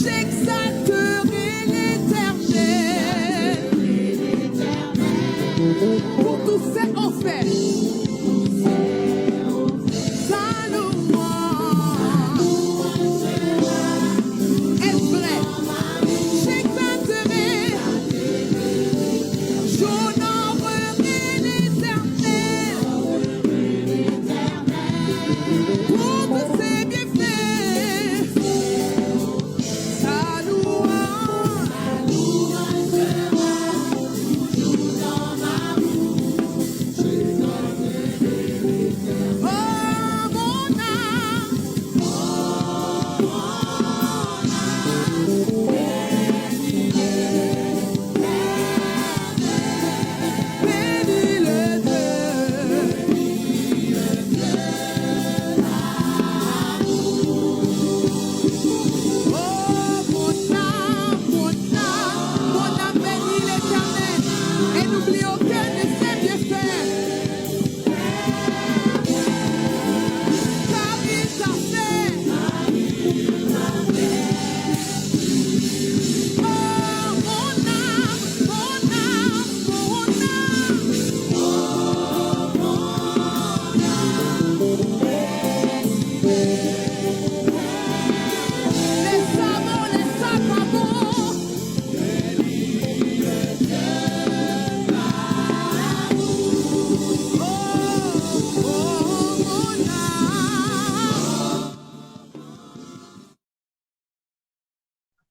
J'exalterai l'Éternel pour tous ses hauts faits.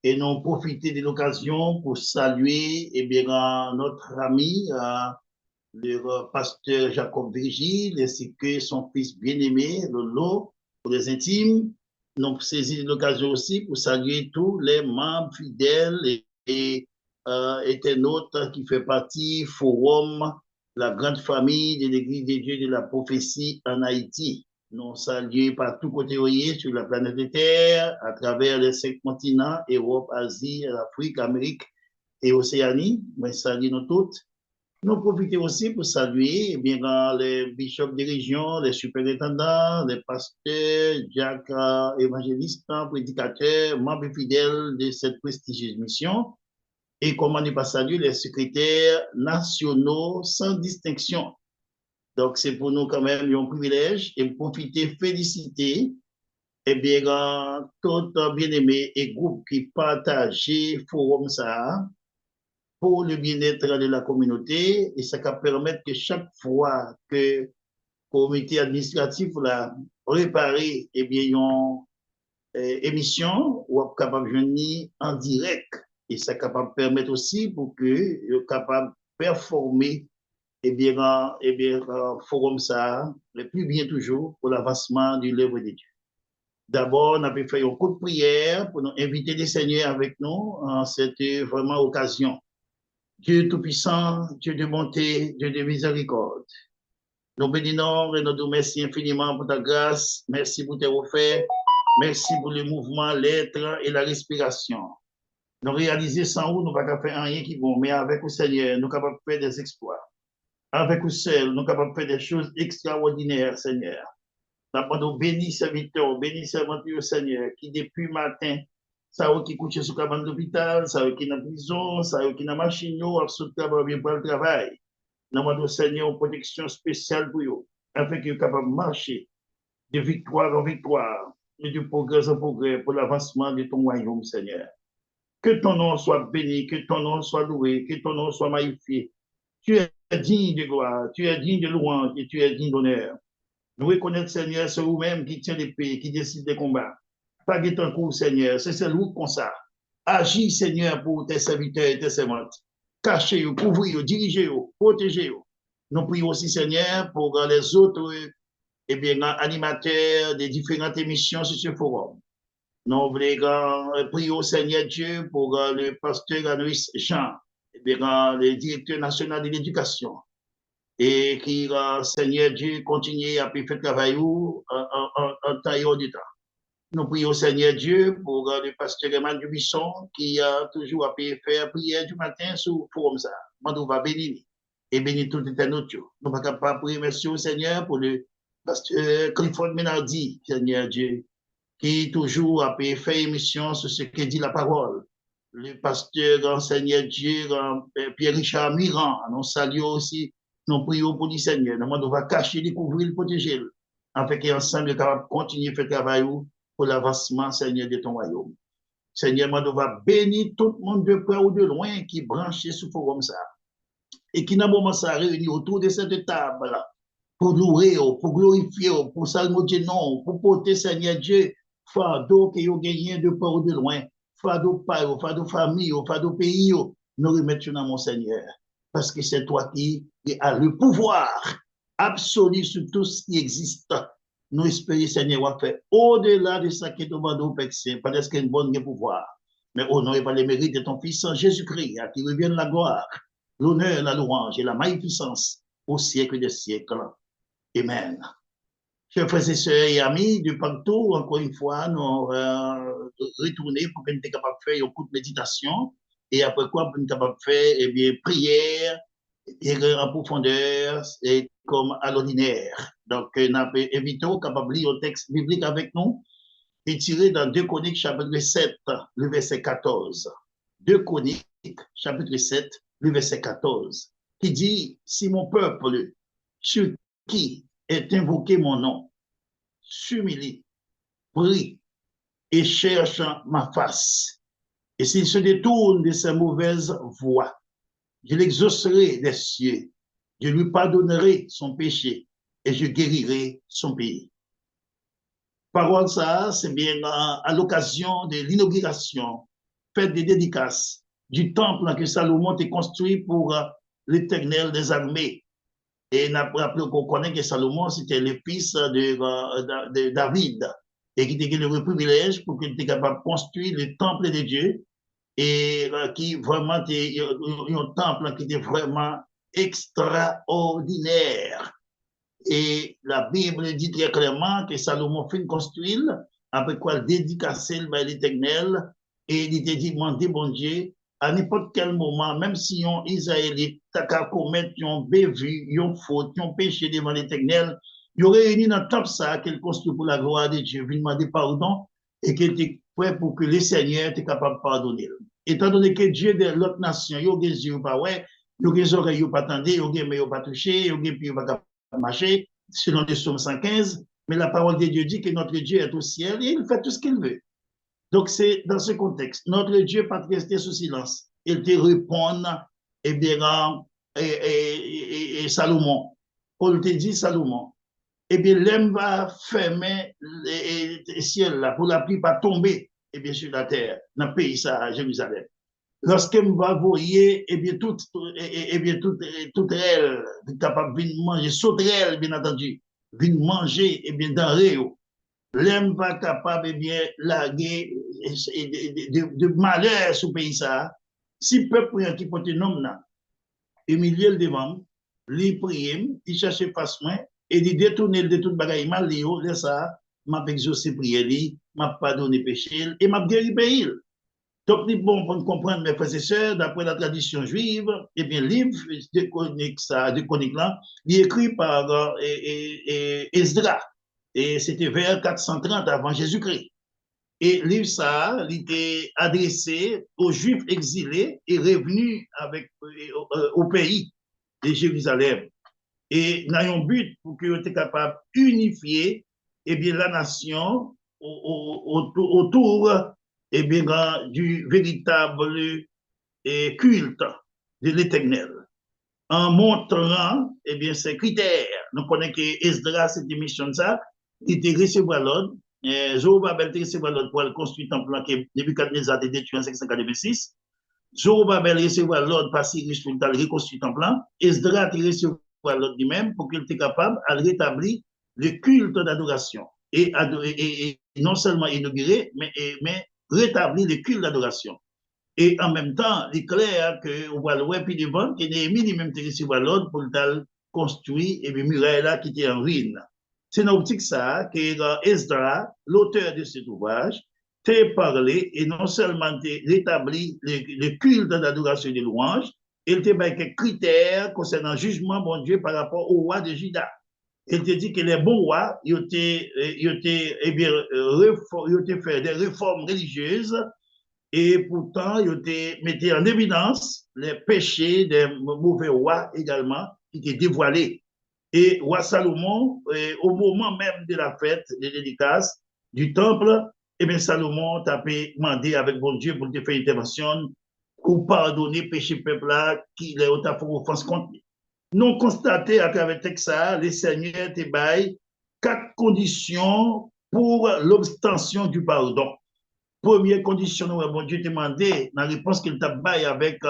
Et nous profiter de l'occasion pour saluer notre ami, le pasteur Jacob Virgile, ainsi que son fils bien-aimé, Lolo, pour les intimes. Nous saisissons l'occasion aussi pour saluer tous les membres fidèles et internautes qui font partie Forum, la grande famille de l'Église des dieux de la prophétie en Haïti. Nous saluons par tous côtés sur la planète Terre, à travers les 5 continents, Europe, Asie, Afrique, Amérique et Océanie. Nous saluons nous toutes. Nous profitons aussi pour saluer les bishops des régions, les superintendants, les pasteurs, diacres, évangélistes, prédicateurs, membres fidèles de cette prestigieuse mission. Et comment ne pas saluer les secrétaires nationaux sans distinction. Donc, c'est pour nous quand même un privilège et profiter, féliciter tout bien-aimé et groupe qui partagent forum ça pour le bien-être de la communauté et ça va permettre que chaque fois que le comité administratif la réparer une émission ou capable de venir en direct et ça capable permettre aussi pour que soit capable de performer forum ça le plus bien toujours pour l'avancement du l'œuvre de Dieu. D'abord, on a fait un coup de prière pour nous inviter les seigneurs avec nous en cette vraiment occasion. Dieu Tout-Puissant, Dieu de bonté, Dieu de miséricorde. Nous bénissons et nous te remercions infiniment pour ta grâce. Merci pour tes refaits. Merci pour le mouvement, l'être et la respiration. Nous réaliser sans vous, nous ne pouvons pas faire rien qui bon, mais avec le Seigneur, nous sommes capables de faire des exploits. Avec vous seul, nous sommes capables de faire des choses extraordinaires, Seigneur. Nous bénis serviteurs, bénis serviteurs, Seigneur, qui depuis matin, ça qui couche sur la cabane d'hôpital, ça qui est dans la prison, ça qui est dans la machine, absolument bien pour le travail. Nous demandons, Seigneur, une protection spéciale pour eux, afin qu'ils soient capables de marcher de victoire en victoire et de progrès en progrès pour l'avancement de ton royaume, Seigneur. Que ton nom soit béni, que ton nom soit loué, que ton nom soit magnifié. Tu es digne de gloire, tu es digne de louange et tu es digne d'honneur. Nous reconnaissons, Seigneur, c'est vous-même qui tient l'épée, qui décide des combats. Pas de temps court, Seigneur, c'est vous comme ça. Agis, Seigneur, pour tes serviteurs et tes servantes. Cachez-vous, couvrez-vous, dirigez-vous, protégez-vous. Nous prions aussi, Seigneur, pour les autres animateurs des différentes émissions sur ce forum. Nous prions, Seigneur Dieu, pour le pasteur Anoïs Jean, le directeur national de l'éducation. Et qui, Seigneur Dieu, continue à faire travail en temps et hors du temps. Nous prions, Seigneur Dieu, pour le pasteur Emmanuel Dubisson, qui a toujours à faire prière du matin sur le forum ça. Nous va bénir et bénir tout internaute. Nous ne pouvons pas prier, merci au Seigneur, pour le pasteur Clifford Menardi, Seigneur Dieu, qui toujours a fait émission sur ce que dit la parole. Le pasteur enseignant Dieu, Pierre-Richard Mirand, nous saluons aussi, nous prions pour le Seigneur. Nous devons cacher, découvrir, le protéger, afin qu'ensemble, nous capable de continuer à faire travail pour l'avancement, Seigneur, de ton royaume. Seigneur, nous devons bénir tout le monde de près ou de loin qui est branché sur le forum ça. Et qui, dans le moment, ça réunit autour de cette table-là, pour louer, pour glorifier, pour salmodier non, pour porter, Seigneur Dieu, fardeau que vous gagnez de près ou de loin, fardeau père, fardeau famille, fardeau pays, nous remettons dans mon Seigneur. Parce que c'est toi qui as le pouvoir absolu sur tout ce qui existe. Nous espérons, Seigneur, va faire au-delà de ça qui est demandé au Père Saint, parce qu'il y a un bon pouvoir. Mais au nom et par les mérites de ton Fils Jésus-Christ, à qui revienne la gloire, l'honneur, la louange et la magnificence au siècle des siècles. Amen. Chers frères et sœurs et amis de partout, encore une fois, nous retourner pour que nous soyons capables de faire une courte méditation et après quoi, nous sommes capables de faire eh bien, prière et en profondeur et comme à l'ordinaire. Donc, nous invitons capable de lire un texte biblique avec nous et tiré dans 2 Chroniques chapitre 7, le verset 14. 2 Chroniques chapitre 7, le verset 14, qui dit, si mon peuple, sur qui est invoqué mon nom, s'humilie, prie et cherche ma face. Et s'il se détourne de ses mauvaises voies, je l'exaucerai des cieux, je lui pardonnerai son péché et je guérirai son pays. Parole ça, c'est bien à l'occasion de l'inauguration, fête des dédicaces du temple que Salomon a construit pour l'Éternel des armées. Et nous rappelons qu'on connaît que Salomon, c'était le fils de David, et qui était le privilège pour qu'il était capable de construire le temple de Dieu, et qui vraiment était un temple qui était vraiment extraordinaire. Et la Bible dit très clairement que Salomon fait construire, après quoi il dédicacer l'Éternel, et il était demandé, bon Dieu, à n'importe quel moment, même si un Israélite a commettre un bévu, une faute, un péché devant l'Éternel, il aurait réuni dans le top ça qu'il construit pour la gloire de Dieu, il demander pardon et qu'il était prêt pour que le Seigneur était capable de pardonner. Étant donné que Dieu de l'autre nation, il y a des yeux pas ouais, il y a des oreilles pas tendées, il y a des mains pas touchées, il y a des pieds pas marcher, selon les psaumes 115, mais la parole de Dieu dit que notre Dieu est au ciel et il fait tout ce qu'il veut. Donc, c'est dans ce contexte. Notre Dieu pas rester sous silence. Il te répond, eh bien, et Salomon. Paul te dit, Salomon, eh bien, l'homme va fermer le ciel là pour la pluie pas tomber, eh bien, sur la terre, dans le pays, ça, à Jérusalem. Lorsqu'elle va voyer, eh bien, toute elle, capable de manger, sauterelle, bien entendu, vient manger, eh bien, dans Réo. L'homme va capable, eh bien, laguer de malheur sur le pays, ça. Si le peuple qui porte un homme là, humilier le devant, lui prier, il cherche passement, et il détourne de toute bagaille mal, il ça, m'a exaucé prière, m'a pardonné péché, et m'a guéri pays. Donc, bon, pour comprendre, mes frères et sœurs, d'après la tradition juive, eh bien, le livre de chronique là, il est écrit par Esdras. Et c'était vers 430 avant Jésus-Christ. Et le livre ça, il était adressé aux Juifs exilés et revenus au pays de Jérusalem. Et dans un but pour qu'ils soient capables d'unifier eh bien, la nation autour eh bien, du véritable culte de l'Éternel, en montrant eh bien, ces critères. Nous connaissons que Esdras, cette émission, ça, il était recevoir l'ordre. Zorobabel était recevoir l'ordre pour construire un temple que Nebuchadnezzar a détruit en 586. Zorobabel recevoir l'ordre par Cyrus pour reconstruire un temple. Esdras a recevoir l'ordre lui-même pour qu'il était capable de rétablir le culte d'adoration. Et non seulement inaugurer, mais rétablir le culte d'adoration. Et en même temps, il est clair qu'on voit le web puis devant, que Néhémie lui-même a reçu l'ordre pour construire et bien muraille là qui était en ruine. C'est dans l'optique ça que Esdras, l'auteur de cet ouvrage, t'a parlé et non seulement rétabli le culte d'adoration et de louange, il t'a mis quelques critères concernant le jugement, bon Dieu, par rapport au roi de Juda. Il te dit que les bons rois, ils ont fait des réformes religieuses et pourtant, ils ont mis en évidence les péchés des mauvais rois également qui étaient dévoilés. Et roi Salomon, au moment même de la fête des dédicaces du temple, eh bien, Salomon t'a demandé avec bon Dieu pour te faire intervention pour pardonner péché peuple là qui les ont fait offense contre lui. Nous constatons à travers le texte ça, les seigneurs te baillent 4 conditions pour l'obtention du pardon. Première condition, bon Dieu t'a demandé, la réponse qu'il t'a baillé avec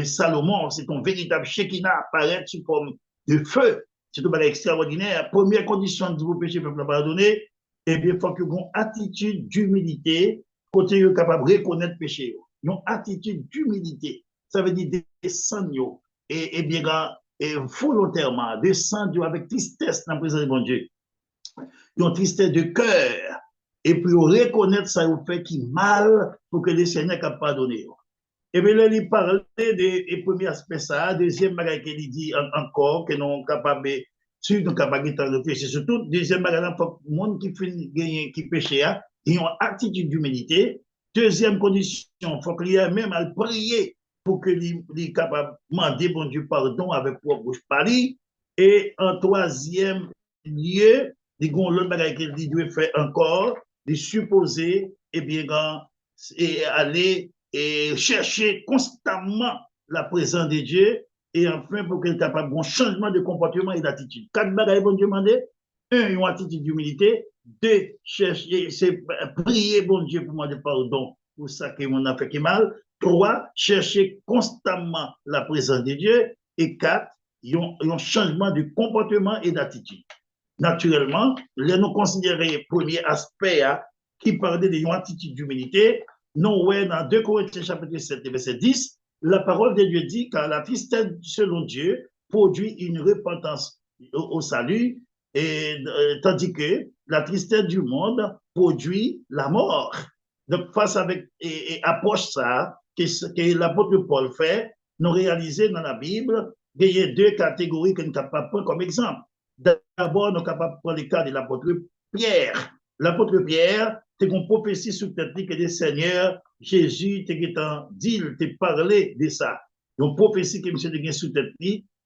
Salomon, c'est ton véritable Shekinah apparaître sous forme de feu. C'est tout extraordinaire. Première condition de vous péché peuple pardonner, eh bien, il faut que vous ayez une attitude d'humilité, côté capable de reconnaître le péché. Une attitude d'humilité. Ça veut dire descendre et bien et volontairement, descendre avec tristesse dans la présence de bon Dieu. Une tristesse de cœur. Et puis reconnaître ça vous fait qui mal pour que le Seigneur puisse pardonner. Et bien là, il parle des premiers aspects ça. Deuxième bagage qu'il dit encore, que nous sommes capables de réfléchir. Surtout, deuxième bagage, pour le monde qui péche, il y a une attitude d'humilité. Deuxième condition, il faut qu'il y ait même à prier pour que il soit capable de demander bon Dieu pardon avec propre bouche parler. Et en troisième lieu, il y a l'autre bagage qu'il doit faire encore, de supposer, et bien, et aller et chercher constamment la présence de Dieu et enfin pour qu'il soit capable d'un changement de comportement et d'attitude. 4 bagages bon Dieu demander. 1, une attitude d'humilité. 2, chercher, c'est prier bon Dieu pour demander pardon pour ça que mon a fait qui mal. 3, chercher constamment la présence de Dieu. Et 4, un changement de comportement et d'attitude. Naturellement, nous considérons le premier aspect qui parlait d'une attitude d'humilité. Nous, dans 2 Corinthiens chapitre 7, verset 10, la parole de Dieu dit que la tristesse selon Dieu produit une repentance au salut, et, tandis que la tristesse du monde produit la mort. Donc, face avec et approche ça, que l'apôtre Paul fait, nous réalisons dans la Bible, il y a 2 catégories que nous sommes capables de prendre comme exemple. D'abord, nous sommes capables de prendre le cas de l'apôtre Pierre. L'apôtre Pierre, c'est une prophétie sous tête que le Seigneur Jésus t'a dit, t'a parlé de ça. Une prophétie que M. t'a sous tête,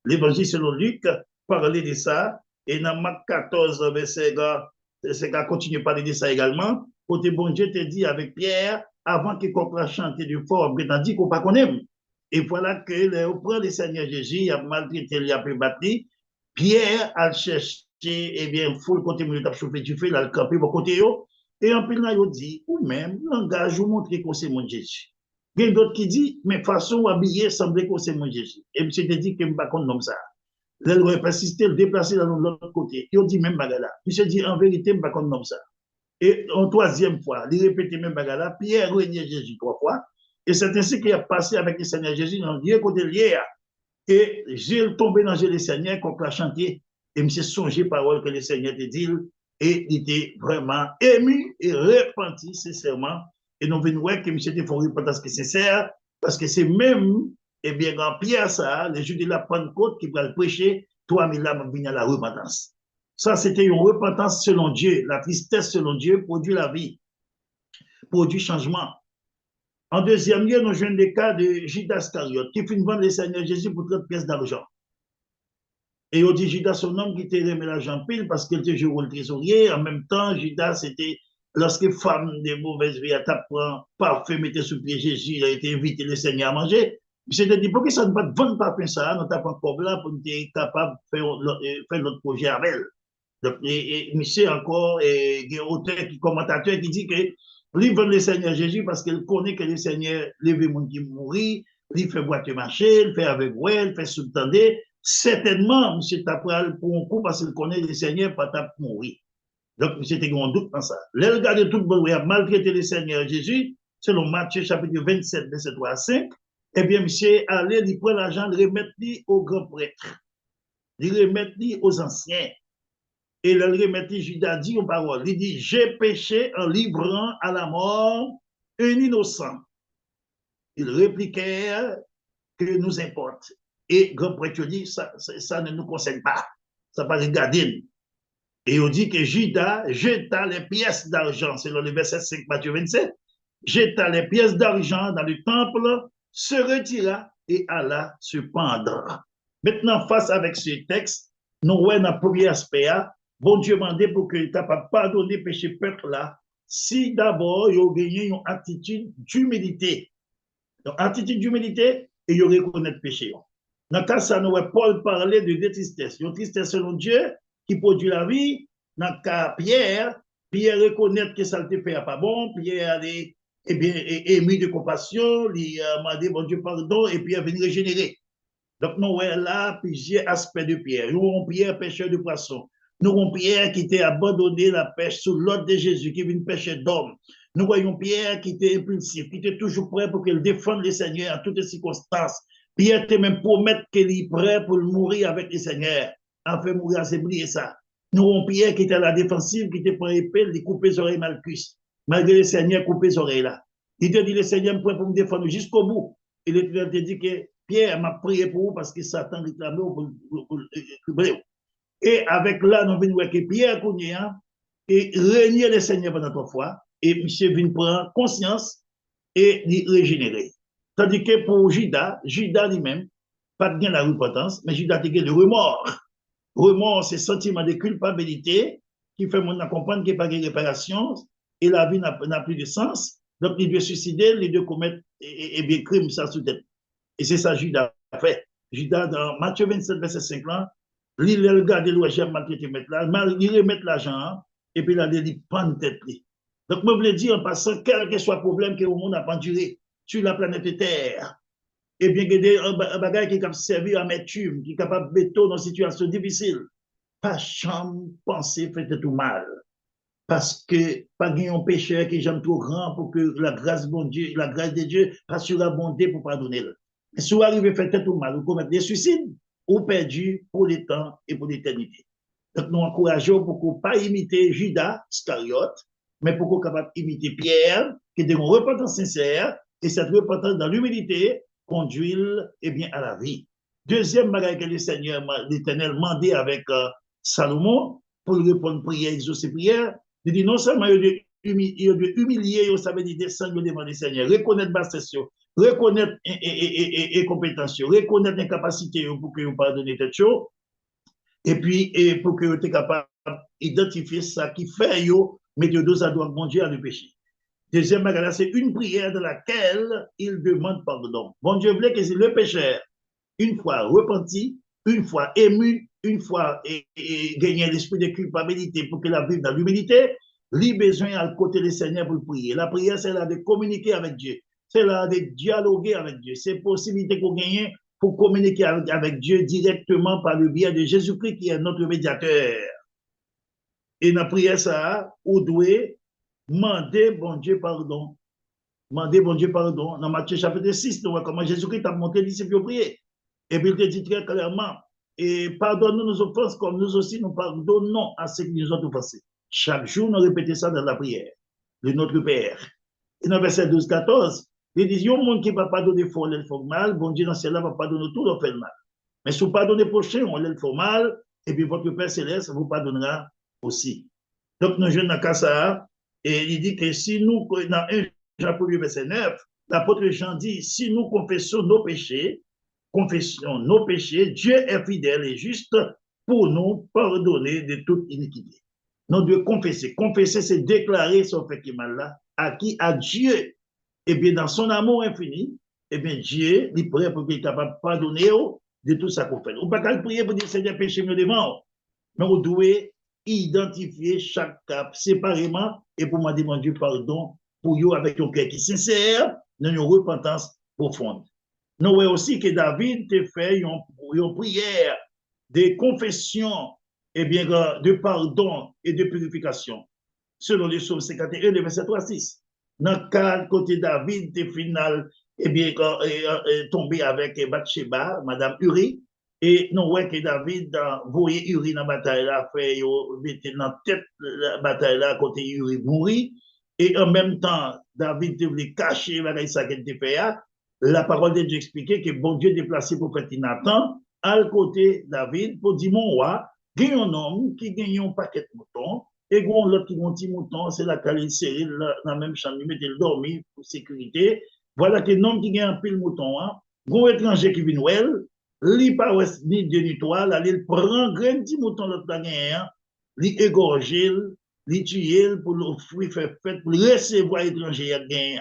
l'évangile selon Luc parlait de ça. Et dans Marc 14, verset, c'est qu'à continuer à parler de ça également. Côté bon Dieu t'a dit avec Pierre, avant qu'il commence à chanter du fort, il t'a dit qu'on ne pas connaît. Et voilà que auprès du Seigneur Jésus, il a maltraité, il a pu battre. Pierre a cherché, eh bien, il faut le côté où chauffer du feu, il a le campé pour côté. Et en plus, il dit, ou même, langage, vous montrez que c'est mon Jésus. Il y a d'autres qui disent, mais façon habillée, semblait que c'est mon Jésus. Et monsieur te dit que je ne pas comme ça. Là, il aurait persisté, le déplacer dans l'autre côté. Il dit même bagala. Monsieur dit, en vérité, je ne pas comme ça. Et en troisième fois, il répétait même bagala. Pierre reniait Jésus 3 fois. Et c'est ainsi qu'il a passé avec le Seigneur Jésus dans Dieu côté lié. Et j'ai tombé dans le Seigneur quand il a chanté. Et monsieur songé parole que le Seigneur te dit. Et il était vraiment ému et repenti sincèrement. Et nous venons voir que monsieur était fait repentance qui sincère, parce que c'est même, eh bien, en Pierre, ça, les jours de la Pentecôte qui va le prêcher, 3000 âmes viennent à la repentance. Ça, c'était une repentance selon Dieu. La tristesse selon Dieu produit la vie, produit changement. En deuxième lieu, nous jouons le cas de Judas Iscariote, qui fit vendre le Seigneur Jésus pour 30 pièces d'argent. Et on dit Judas, son homme qui était remis l'argent pile parce qu'il était joué le trésorier. En même temps, Judas était, lorsque femme de mauvaise vie a tapé parfum, mettait sous pied Jésus, il a été invité le Seigneur à manger. Il s'est dit, pourquoi ça ne va pas vendre parfum ça, nous tapons encore là pour être capable de faire notre projet avec elle. Donc, monsieur encore, et il y a un auteur, commentateur qui dit que lui vend le Seigneur Jésus parce qu'il connaît que le Seigneur lève le monde qui mourit, il fait boîte marché, il fait avec elle, il fait sous-tendre. Certainement, M. Tapral, pour un coup, parce qu'il connaît le Seigneur, pas tap mourir. Donc, M. était un doute dans ça. Là, regardez tout le monde, il a maltraité le Seigneur Jésus, selon Matthieu chapitre 27, verset 3 à 5. Eh bien, M. allait, il prend l'argent, il remet aux grands prêtres, il remet aux anciens. Et le remet, Judas dit aux paroles, il dit, j'ai péché en livrant à la mort un innocent. Il répliquait que nous importe. Et grand prêtre dit, ça ne nous concerne pas. ça pas regarder. Et on dit que Judas jeta les pièces d'argent, selon le verset 5, Matthieu 27, jeta les pièces d'argent dans le temple, se retira et alla se pendre. Maintenant, face avec ce texte, nous voyons dans le premier aspect, bon Dieu demandé pour qu'il soit capable de pardonner le péché peuple là, si d'abord il a gagné une attitude d'humilité. Donc, attitude d'humilité et il reconnaît le péché. Dans le cas ça, nous voyons Paul parler de deux tristesses. Une tristesse selon Dieu qui produit la vie. Dans le cas Pierre reconnaît que ça ne te fait pas bon. Pierre est ému de compassion, il a demandé bon Dieu pardon et Pierre vient régénérer. Donc, nous voyons là plusieurs aspects de Pierre. Nous avons Pierre, pêcheur de poissons. Nous avons Pierre qui était abandonné la pêche sous l'ordre de Jésus, qui vient pêcher d'hommes. Nous voyons Pierre qui était impulsif, qui était toujours prêt pour qu'il défende le Seigneur en toutes les circonstances. Pierre était même promettre qu'il est prêt pour mourir avec le Seigneur. Enfin, mourir, c'est oublier ça. Nous avons Pierre qui était à la défensive, qui était prêt épée, il couper les oreilles Malchus. Malgré le Seigneur, couper les oreilles là. Il te dit, le Seigneur me prêt pour me défendre jusqu'au bout. Et l'Éternel te dit que Pierre m'a prié pour vous parce que Satan réclamait pour et avec là, nous venons voir que Pierre Kounia et régner le Seigneur pendant 3 fois et monsieur vient prendre conscience et il régénérer. Tandis que pour Judas lui-même, pas de gain la repentance, mais Judas a le remords. Remords, c'est sentiment de culpabilité qui fait mon comprendre qu'il n'y a pas de réparation et la vie n'a plus de sens. Donc, il doit suicider, il doit commettre et bien crime ça sous tête. Et c'est ça Judas a fait. Judas, dans Matthieu 27, verset 5, il regarde l'ouest, maltraité mettre là, il remet l'argent, et puis il dit, prendre tête. Donc, moi, je veux dire, en passant, quel que soit le problème que le monde n'a pas enduré sur la planète Terre, et bien, il y a un bagage qui est capable de servir à amertume, qui est capable de mettre dans une situation difficile. Pas chambre, penser, fait tout mal. Parce que pas un pécheur qui est jamais trop grand pour que la grâce de Dieu passe sur la bonté pour pardonner. Mais si vous arrivez à faire tout mal, vous commettez des suicides, ou perdu pour le temps et pour l'éternité. Donc, nous encourageons pour qu'on pas imiter Judas, Iscariote, mais pour qu'on capable d'imiter Pierre, qui est une repentance sincère, et cette repentance dans l'humilité conduit bien, à la vie. Deuxième bagage que le Seigneur, l'Éternel, demandé avec Salomon, pour lui répondre prière, exaucer prière, il dit non seulement il doit humilier, il savait dire descendre devant le Seigneur, reconnaître bassesse, reconnaître incompétence, reconnaître incapacité pour que vous pardonnez tête chaud, et puis pour que vous soyez capable d'identifier ça qui fait mettre dos à droite bon Dieu à le péché. Deuxième bagage, c'est une prière dans laquelle il demande pardon. Bon Dieu voulait que le pécheur, une fois repenti, une fois ému, une fois gagné l'esprit de culpabilité pour qu'il vive dans l'humilité, il a besoin à côté du Seigneur pour prier. La prière, c'est là de communiquer avec Dieu. C'est là de dialoguer avec Dieu. C'est possibilité qu'on gagne pour communiquer avec Dieu directement par le biais de Jésus-Christ qui est notre médiateur. Et dans la prière, ça, on doit demander bon Dieu pardon. Demander bon Dieu pardon. Dans Matthieu chapitre 6, nous voyons comment Jésus-Christ a montré les disciples à prier. Et puis il te dit très clairement, et pardonne-nous nos offenses comme nous aussi nous pardonnons à ceux qui nous ont offensés. Chaque jour, nous répétons ça dans la prière de notre Père. Et dans verset 12-14, il dit, il y a un monde qui ne va pas donner fort, il fait mal, bon Dieu dans ce là va pardonner tout, il fait mal. Mais si vous pardonnez prochain, on le fait mal, et puis votre Père Céleste vous pardonnera aussi. Donc, nous jeunes dans le cas ça, et il dit que si nous, dans 1 Jean 1 verset 9, l'apôtre Jean dit, si nous confessons nos péchés, Dieu est fidèle et juste pour nous pardonner de toute iniquité. Nous devons confesser. Confesser, c'est déclarer son fait qui est mal là. À qui? À Dieu. Et bien, dans son amour infini, et bien, Dieu, il est prêt pour qu'il soit capable de pardonner de tout ça qu'on fait. On ne peut pas prier pour dire, Seigneur, péché me devant. Mais on doit identifier chaque cas séparément et pour demander, mon Dieu, pardon pour vous avec un cœur qui est sincère, dans une repentance profonde. Nous voyons aussi que David a fait une prière de confession, et bien, de pardon et de purification, selon les Psaumes 51, le verset 3-6. Dans le cas côté David, est final, et bien, tombé avec Bathsheba, Madame Uri, et nous voyons que David voyait Uri dans la bataille là, fait mettre dans la tête la bataille là, côté Uri mourit, et en même temps, David devait cacher ça qu'il a fait. La parole de Dieu expliquait que bon Dieu déplacé pour faire Nathan à côté David pour dire mon roi, Il y a un homme qui gagne un paquet de moutons, et il y a l'autre qui a un petit mouton, c'est la qualité dans la même chambre, il met le dormir pour sécurité. Voilà que l'homme qui gagne un pile mouton, hein, un étranger qui vient well, il pas ni de ni toi, il prend un petit mouton l'autre gagné, il égorge, il tue pour l'offrir, faire fête, pour recevoir l'étranger à gagner.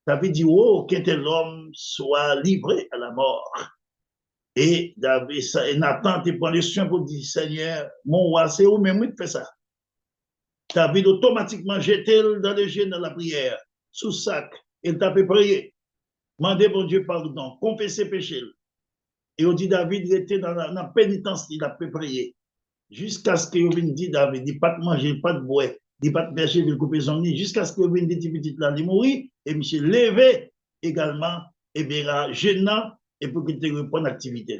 Ça veut dire, oh, que tel homme soit livré à la mort. Et David, Nathan te prend les soins pour dire, Seigneur, mon roi, c'est où même qui fait ça. David automatiquement jeté dans le jeu dans la prière, sous sac, il t'a prié, mandé bon Dieu pardon, confesser péché. Et on dit David, il était dans la pénitence, il a prié. Jusqu'à ce qu'il vienne dire David, il pas de manger, pas de boire, il pas de pêcher, il couper son nid, jusqu'à ce qu'il vienne dire petit là, il mourir, et monsieur levé également, et bien, gênant, et pour qu'il te reprenne l'activité.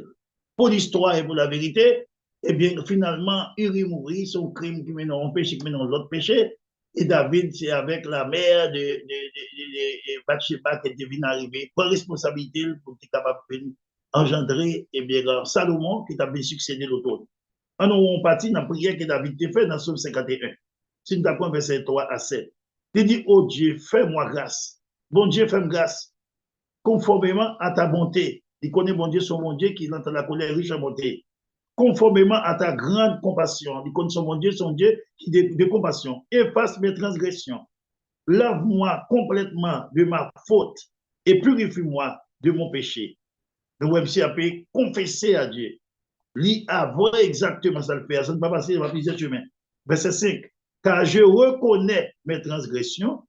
Pour l'histoire et pour la vérité, eh bien, finalement, Uri mourit, son crime qui mène un péché, qui mène l'autre péché, et David, c'est avec la mère de Bathsheba qui est venue arriver, pour responsabilité, pour être capable d'engendrer, eh bien, Salomon, qui t'a succédé l'automne. Alors, on partit dans la prière que David t'a fait dans Somme 51. Si nous avons verset 3 à 7. Il dit, oh Dieu, fais-moi grâce. Bon Dieu, fais-moi grâce. Conformément à ta bonté. Il connaît mon Dieu, son bon Dieu, qui dans la colère riche en bonté. Conformément à ta grande compassion. Il connaît son Dieu qui de compassion. Efface mes transgressions. Lave-moi complètement de ma faute et purifie-moi de mon péché. Donc, MC a pu confesser à Dieu. Lui avoir exactement ça le fait. Ça ne va pas passer par plusieurs chemins. Verset 5. Car je reconnais mes transgressions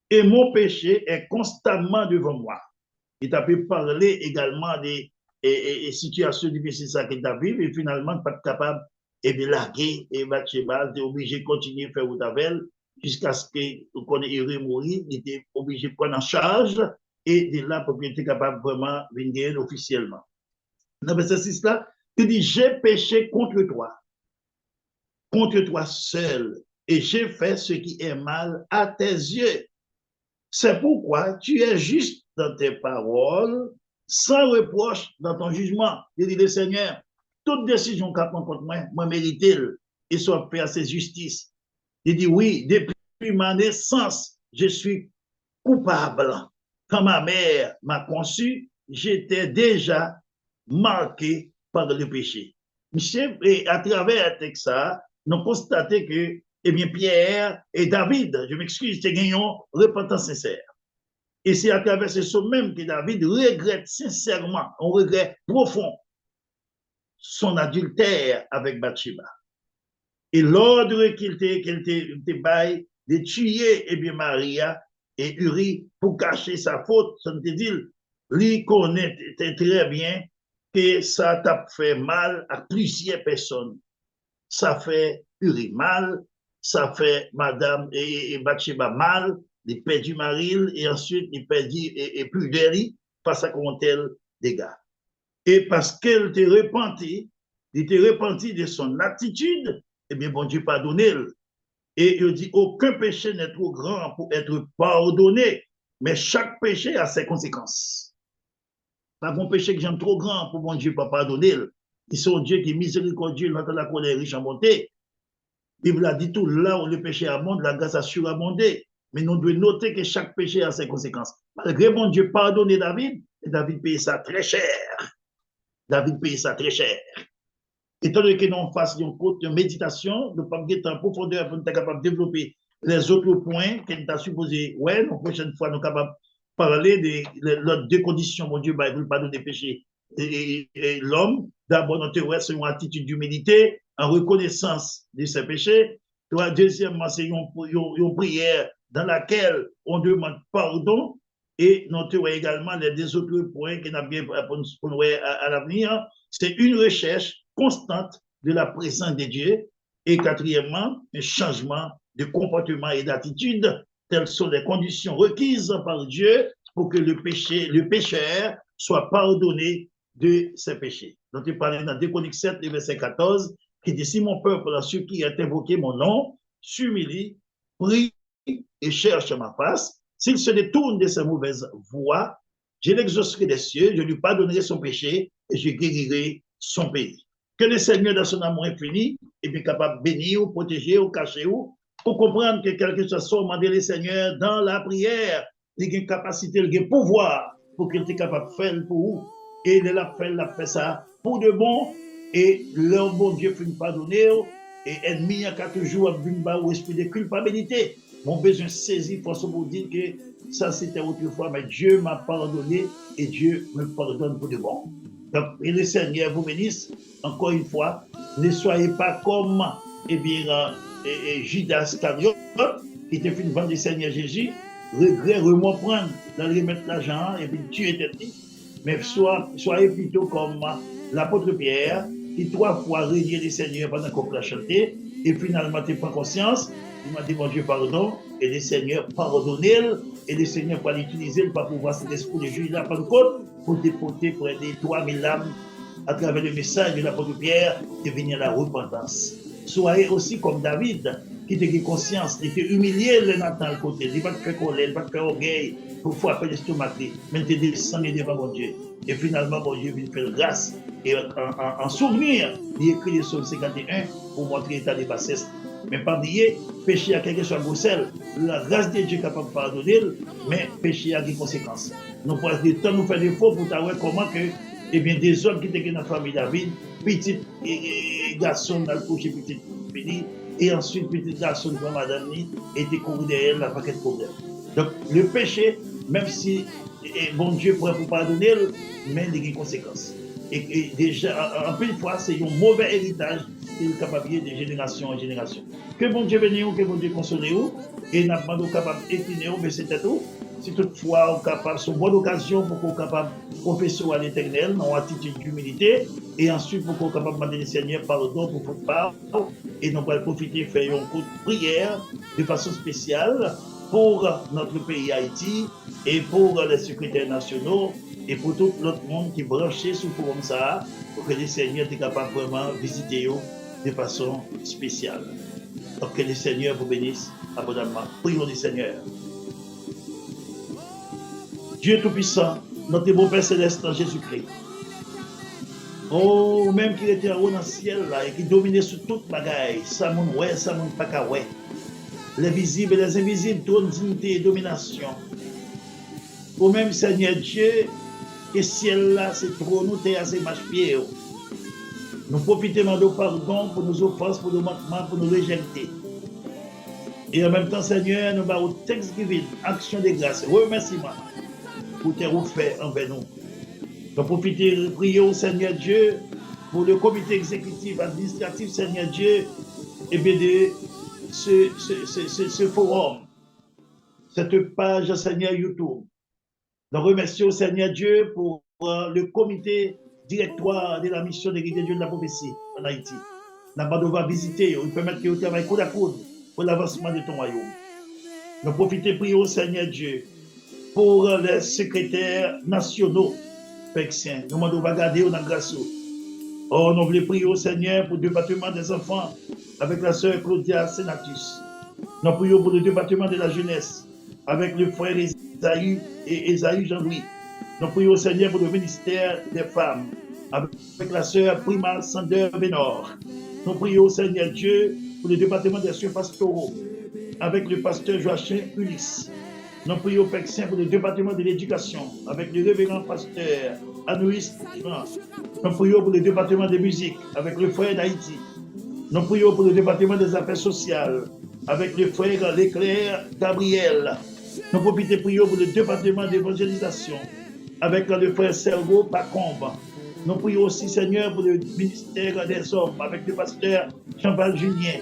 et mon péché est constamment devant moi. Il t'a pu parler également des situations difficiles que tu as vécues et finalement pas capable de larguer et Bathsheba, tu es obligé de continuer à faire au tavel jusqu'à ce que qu'on ait mourir, il était obligé de prendre en charge et de là pour qu'il était capable vraiment de venir officiellement. Dans verset 6 là, tu dis j'ai péché contre toi seul, et j'ai fait ce qui est mal à tes yeux. C'est pourquoi tu es juste dans tes paroles, sans reproche dans ton jugement. Il dit le Seigneur, toute décision qu'a prise contre moi, moi mérite et soit fait à ses justices. Il dit oui, depuis ma naissance, je suis coupable. Quand ma mère m'a conçu, j'étais déjà marqué par le péché. Et à travers un texte, nous constatons que eh bien, Pierre et David, je m'excuse, c'est gagnant repentance sincère. Et c'est à travers ce même que David regrette sincèrement, un regret profond, son adultère avec Bathsheba. Et l'ordre qu'il te baille de tuer eh bien, Maria et Uri pour cacher sa faute, ça te dit, lui connaît très bien que ça t'a fait mal à plusieurs personnes. Ça fait Uri mal, ça fait Madame et Bathsheba mal, il perdu Maril et ensuite il perdu et plus d'Eli face à un tel dégât. Et parce qu'elle t'est repenti, il t'est repenti de son attitude, eh bien bon Dieu pardonne. Et il dit aucun péché n'est trop grand pour être pardonné, mais chaque péché a ses conséquences. Pas un péché que j'aime trop grand pour bon Dieu pas pardonner. Ils sont Dieu qui est miséricordieux dans la colère riche en bonté. Il l'a dit tout, là où le péché abonde, la grâce a surabondé. Mais nous devons noter que chaque péché a ses conséquences. Malgré mon Dieu pardonner David, et David paye ça très cher. David paye ça très cher. Étant donné que nous fassions une courte méditation, nous ne pouvons pas en profondeur pour être capable de développer les autres points que nous avons supposé. Ouais, la prochaine fois, nous sommes capables de parler de deux conditions, mon Dieu, il ne pardonne des péchés. Et l'homme, d'abord, nous devons avoir une attitude d'humilité, en reconnaissance de ses péchés. Deuxièmement, c'est une prière dans laquelle on demande pardon. Et nous avons également les deux autres points que nous avons bien pour nous à l'avenir. C'est une recherche constante de la présence de Dieu. Et quatrièmement, un changement de comportement et d'attitude. Telles sont les conditions requises par Dieu pour que le pécheur soit pardonné de ses péchés. Donc, il parlait dans 2 Chroniques 7, verset 14, qui dit, si mon peuple, ceux qui ont invoqué mon nom, s'humilie, prie et cherche ma face, s'il se détourne de ses mauvaises voies, je l'exaucerai des cieux, je lui pardonnerai son péché et je guérirai son pays. Que le Seigneur, dans son amour infini, est bien capable de bénir, protéger, ou cacher, ou pour comprendre que quelque chose soit demandé le Seigneur dans la prière, il a une capacité, il a un pouvoir pour qu'il soit capable de faire pour vous. Et il a fait ça pour de bon, et leur bon Dieu finit pardonner, et ennemi a toujours un esprit de culpabilité. Mon besoin saisir pour se dire que ça c'était autrefois, mais Dieu m'a pardonné et Dieu me pardonne pour de bon. Donc, et le Seigneur vous bénisse encore une fois. Ne soyez pas comme Judas Iscariote qui était fait vendre le Seigneur Jésus, regret, remords prendre, d'aller remettre l'argent et puis tuer tête. Mais soyez plutôt comme l'apôtre Pierre qui 3 fois régné le Seigneur pendant qu'on l'a chanté et finalement tu prends conscience. Il m'a dit, mon Dieu, pardon, et le Seigneur pardonnez, et le Seigneur va l'utiliser pour pouvoir cet esprit de Jésus là, pour déporter pour aider 3000 âmes à travers le message de l'apôtre Pierre de venir à la repentance. Soyez aussi comme David, qui était conscience, il était humilié le Nathan le côté, il ne va pas faire colère, il ne va pas faire orgueil pour frapper l'estomac, mais il était descendu devant mon Dieu. Et finalement, mon Dieu vient faire grâce. Et en souvenir, il écrit le psaume 51 pour montrer l'état de bassesse. Mais pas oublier, péché à quelque chose à Bruxelles, la grâce de Dieu est capable de pardonner, mais péché a des conséquences. Nous prenons du temps nous faire des faux pour savoir comment que, eh bien, des hommes qui étaient dans la famille David, petit garçon dans le coucher, petit fini, et ensuite petit garçon devant madame, était couru derrière la paquet de problèmes. Donc, le péché, même si bon Dieu pourrait vous pardonner, mais il y a des conséquences. Et déjà, en plus de fois, c'est un mauvais héritage qu'il est capable de génération en génération. Que bon Dieu bénisse, que bon Dieu console, et n'a pas capable d'incliner, mais c'était tout. Si toutefois, on est capable, c'est une bonne occasion pour qu'on soit capable de confesser à l'Éternel, dans attitude d'humilité, et ensuite pour qu'on soit capable de demander au Seigneur pardon pour votre part, et nous allons profiter de faire un coup de prière de façon spéciale pour notre pays Haïti, et pour les secrétaires nationaux, et pour tout l'autre monde qui est branché sur le forum ça, pour que le Seigneur soit capable vraiment de visiter de façon spéciale. Donc que le Seigneur vous bénisse abondamment. Prions le Seigneur. Dieu Tout-Puissant, notre bon Père Céleste en Jésus-Christ. Oh, même qu'il était en haut dans le ciel là, et qui dominait sur toute bagaille, ça mon ouais, ça mon pas qu'à ouais. Les visibles et les invisibles, trône, dignité et domination. Au même Seigneur Dieu, et ciel là, c'est trop nous, terre, c'est marche-pied. Nous profitons de pardon pour nos offenses, pour nos manquements, pour nos légèretés. Et en même temps, Seigneur, nous avons thanksgiving, action de grâce, remerciement pour te refaire envers nous. Nous profitons, prier au Seigneur Dieu pour le comité exécutif, administratif, Seigneur Dieu, et bien de ce forum, cette page, Seigneur YouTube. Nous remercions, Seigneur Dieu, pour le comité directoire de la mission de l'Église de Dieu de la prophétie en Haïti. Nous allons visiter, nous permettre que nous travaillions coude à coude pour l'avancement de ton royaume. Nous profitons, prier au Seigneur Dieu pour les secrétaires nationaux, Père Saint. Nous allons regarder dans la grâce. Oh, nous voulons prier au Seigneur pour le département des enfants avec la sœur Claudia Senatus. Nous prions pour le département de la jeunesse avec le frère Esaü et Esaü Jean-Louis. Nous prions au Seigneur pour le ministère des femmes avec la sœur Prima Sander Bénor. Nous prions au Seigneur Dieu pour le département des soins pastoraux avec le pasteur Joachim Ulysse. Nous prions au Père Saint pour le département de l'éducation avec le révérend pasteur Anouis Jean. Nous prions pour le département de musique avec le frère d'Haïti. Nous prions pour le département des affaires sociales avec le frère Leclerc Gabriel. Nous profitons prions pour le département d'évangélisation avec le frère Sergo Pacombe. Nous prions aussi, Seigneur, pour le ministère des hommes avec le pasteur Jean-Paul Julien.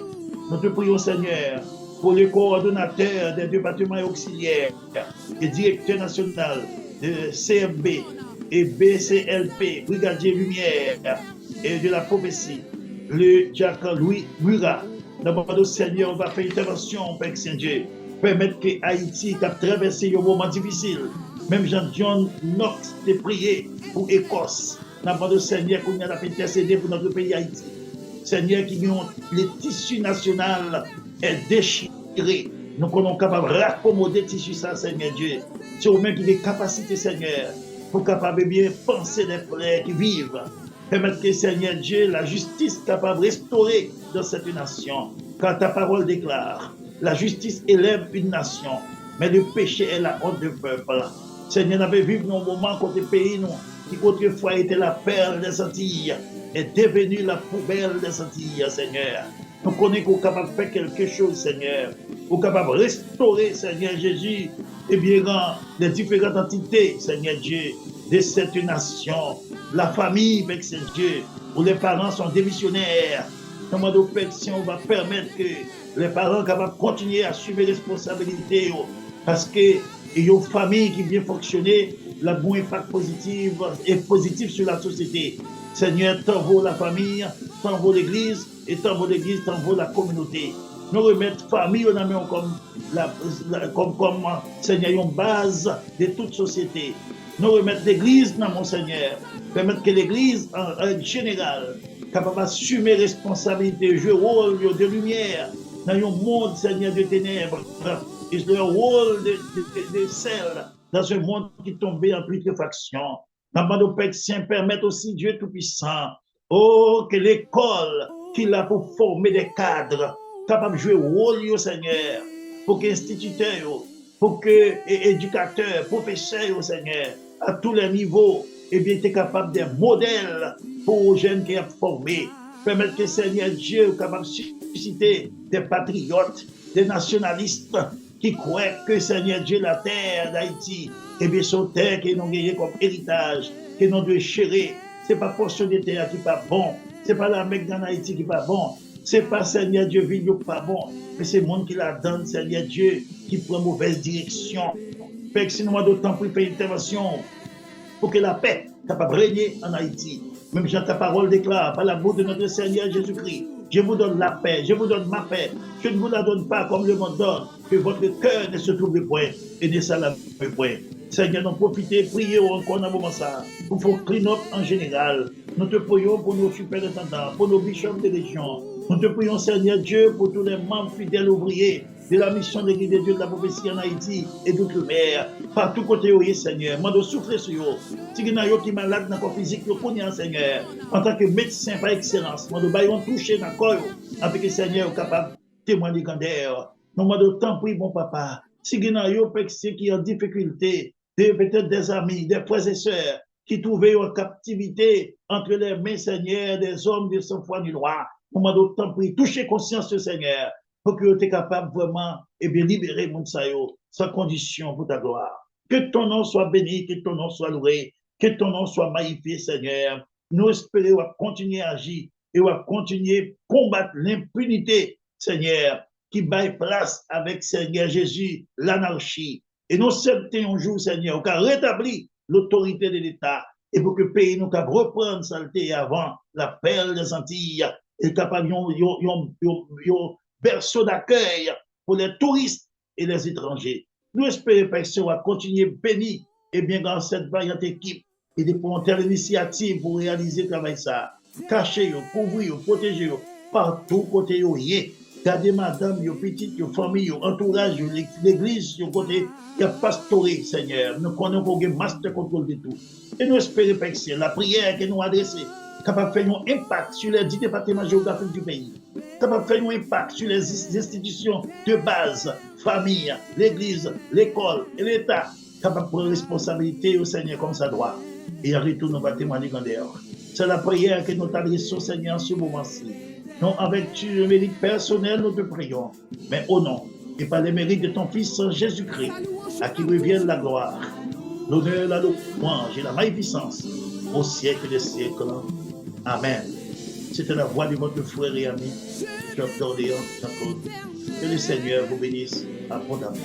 Nous te prions, Seigneur, pour le coordonnateur des départements auxiliaires et directeur national de CMB et BCLP, Brigadier Lumière et de la prophétie, le Jacques-Louis Murat. D'abord, Seigneur, on va faire intervention, Père Saint-Dieu, permettre que Haïti a traversé un moment difficile. Même Jean-John Knox a prié pour Écosse. D'abord, Seigneur, qu'on a intercédé pour notre pays Haïti. Seigneur, qui ont les tissus national est déchiré. Nous sommes capables de raccommoder le tissu, ça, Seigneur Dieu. C'est au même qui a des capacités, Seigneur, pour capable bien penser des frères qui vivent Permettre que, Seigneur Dieu, la justice capable de restaurer dans cette nation. Quand ta parole déclare, la justice élève une nation, mais le péché est la honte du peuple. Seigneur, nous avons vécu nos moments côté pays, nous, qui autrefois était la perle des Antilles, est devenue la poubelle des Antilles, Seigneur. Nous connaissons qu'on est capable de faire quelque chose, Seigneur. Qu'on est capable de restaurer, Seigneur Jésus, et bien, les différentes entités, Seigneur Dieu, de cette nation. La famille, avec Seigneur Dieu, où les parents sont démissionnaires. Comment nous si on va permettre que les parents soient capables de continuer à assumer les responsabilités, parce que il y a une famille qui vient fonctionner, la bon impact positif sur la société. Seigneur, t'en vaut la famille, t'en vaut l'église, et t'en vaut l'église, t'en vaut la communauté. Nous remettre famille comme Seigneur, une base de toute société. Nous remettre l'église dans mon Seigneur. Permettre que l'église en général capable d'assumer responsabilité, jouer rôle de lumière dans un monde, Seigneur, de ténèbres. Et le rôle de sel dans un monde qui est tombé en putréfaction. Dans le Père Saint, permettre aussi Dieu Tout-Puissant, oh, que l'école qu'il a pour former des cadres, capable de jouer rôle, Seigneur, pour que instituteurs, pour que éducateurs, professeurs, Seigneur, à tous les niveaux, et bien, tu es capable des modèles pour les jeunes qui sont formés. Permettre que Seigneur Dieu est capable de susciter des patriotes, des nationalistes qui croient que Seigneur Dieu, la terre d'Haïti, et bien, son terre que nous gagnons comme héritage, que nous devons chérir. Ce n'est pas portion de terre qui n'est pas bon. Ce n'est pas la Mecque en Haïti qui n'est pas bon. Ce n'est pas Seigneur Dieu ville qui n'est pas bon. Mais c'est le monde qui la donne, Seigneur Dieu, qui prend mauvaise direction. Fait que si nous avons d'autant pour faire une intervention, pour que la paix capable de régner en Haïti. Même Jean, ta parole déclare par la bouche de notre Seigneur Jésus-Christ, je vous donne la paix, je vous donne ma paix. Je ne vous la donne pas comme le monde donne, que votre cœur ne se trouble point et ne s'alarme point. Seigneur, nous profitons, prions encore dans le moment ça, pour faire clean-up en général. Nous te prions pour nos superintendants, pour nos bishops de légion. Nous te prions, Seigneur Dieu, pour tous les membres fidèles ouvriers de la mission de l'Église de Dieu de la prophétie en Haïti et d'outre-mer. Partout côté où Seigneur, moi de souffler sur eux. Si il y a qui est malade dans le corps physique, nous connaissons, Seigneur. En tant que médecin par excellence, moi de baillons toucher dans le corps, avec le Seigneur capable de témoigner grandeur. Nous moi de temps pour bon papa. Si il y a qui est en difficulté, peut-être des amis, des frères et sœurs, qui trouvaient en captivité entre les mains, Seigneur, des hommes de sang foi du roi. Nous moi de temps pour toucher conscience du Seigneur. Pour que tu es capable vraiment et bien libérer mon sayo sans condition pour ta gloire. Que ton nom soit béni, que ton nom soit loué, que ton nom soit magnifié, Seigneur. Nous espérons continuer à agir et à continuer à combattre l'impunité, Seigneur, qui baille place avec Seigneur Jésus, l'anarchie. Et nous acceptons un jour, Seigneur, qui a rétabli l'autorité de l'État et pour que le pays nous capable reprendre saleté avant la perle des Antilles et capable berceau d'accueil pour les touristes et les étrangers. Nous espérons que ça va continuer béni et bien dans cette vaillante équipe et de prendre telle initiative pour réaliser le travail ça. Cachez, couvrir, protéger, partout côté où y est. Gardez madame, yo petite, yo famille, yo entourage, l'église, yo côté, y a pastoré, Seigneur. Nous connaissons qu'on a master contrôle de tout. Et nous espérons que la prière que nous adressons capable de faire un impact sur les 10 départements géographiques du pays, capable de faire un impact sur les institutions de base, famille, l'église, l'école et l'État, capable de prendre responsabilité au Seigneur comme ça doit. Et en retour, nous allons témoigner grandeur. C'est la prière que nous t'adressons, Seigneur, en ce moment-ci. Non, avec le mérite personnel, nous te prions, mais au nom et par les mérites de ton Fils Jésus-Christ, à qui revienne la gloire, l'honneur, la louange et la magnificence au siècle des siècles. Amen. C'était la voix de votre frère et ami, Dr. Léon Jean-Claude. Que le Seigneur vous bénisse abondamment.